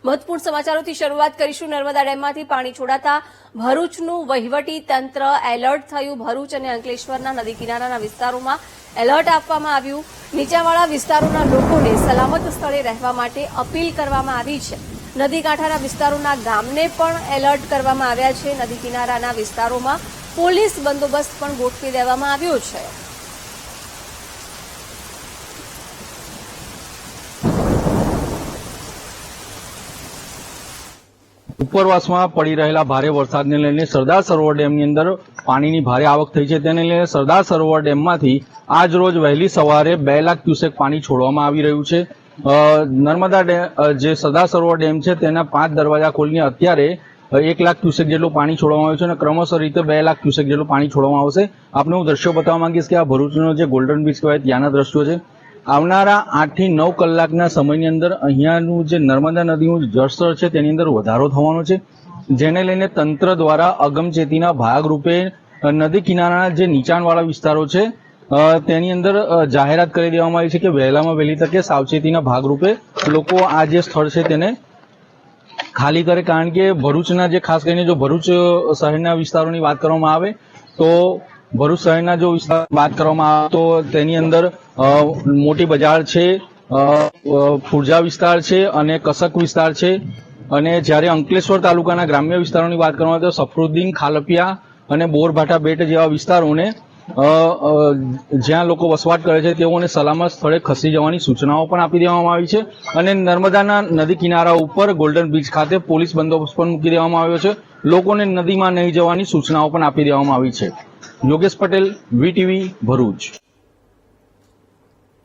મહત્વપૂર્ણ સમાચારોથી શરૂઆત કરીશું। નર્મદા ડેમમાંથી પાણી છોડાતા ભરૂચનું વહીવટી તંત્ર એલર્ટ થયું। ભરૂચ અને અંકલેશ્વરના નદી કિનારાના વિસ્તારોમાં એલર્ટ આપવામાં આવ્યું। નીચાણવાળા વિસ્તારોના લોકોને સલામત સ્થળે રહેવા માટે અપીલ કરવામાં આવી છે। નદી કાંઠાના વિસ્તારોના ગામને પણ એલર્ટ કરવામાં આવ્યા છે। નદી કિનારાના વિસ્તારોમાં પોલીસ બંદોબસ્ત પણ ગોઠવી દેવામાં આવ્યો છે। ઉપરવાસમાં પડી રહેલા ભારે વરસાદને લઈને સરદાર સરોવર ડેમની અંદર પાણીની ભારે આવક થઈ છે। તેને લઈને સરદાર સરોવર ડેમમાંથી આજ રોજ વહેલી સવારે 2 લાખ ક્યુસેક પાણી છોડવામાં આવી રહ્યું છે। નર્મદા જે સરદાર સરોવર ડેમ છે તેના 5 દરવાજા ખોલીને અત્યારે 1 લાખ ક્યુસેક જેટલું પાણી છોડવામાં આવ્યું છે અને ક્રમશઃ રીતે 2 લાખ ક્યુસેક જેટલું પાણી છોડવામાં આવશે। આપને હું દ્રશ્યો બતાવવા માંગીશ કે આ ભરૂચનો જે ગોલ્ડન બીચ કહેવાય ત્યાંના દ્રશ્યો છે। આવનારા 8 થી 9 કલાકના સમયની અંદર અહીંયાનું જે નર્મદા નદીનું જળસ્તર છે તેની અંદર વધારો થવાનો છે, જેને લઈને તંત્ર દ્વારા અગમચેતીના ભાગરૂપે નદી કિનારાના જે નીચાણવાળા વિસ્તારો છે તેની અંદર જાહેરાત કરી દેવામાં આવી છે કે વહેલામાં વહેલી તકે સાવચેતીના ભાગરૂપે લોકો આ જે સ્થળ છે તેને ખાલી કરે। કારણ કે ભરૂચના જે ખાસ કરીને જો ભરૂચ શહેરના વિસ્તારોની વાત કરવામાં આવે તો ભરૂચ શહેરના જો વિસ્તાર વાત કરવામાં આવે તો તેની અંદર મોટી બજાર છે, ફુરજા વિસ્તાર છે અને કસક વિસ્તાર છે। અને જ્યારે અંકલેશ્વર તાલુકાના ગ્રામ્ય વિસ્તારોની વાત કરવામાં આવે તો સફરુદ્દીન, ખાલપિયા અને બોરભાઠા બેટ જેવા વિસ્તારોને જ્યાં લોકો વસવાટ કરે છે તેઓને સલામત સ્થળે ખસી જવાની સૂચનાઓ પણ આપી દેવામાં આવી છે। અને નર્મદાના નદી કિનારા ઉપર ગોલ્ડન બીચ ખાતે પોલીસ બંદોબસ્ત પણ મૂકી દેવામાં આવ્યો છે। લોકોને નદીમાં નહીં જવાની સૂચનાઓ પણ આપી દેવામાં આવી છે। યોગેશ પટેલ, વીટીવી, ભરૂચ।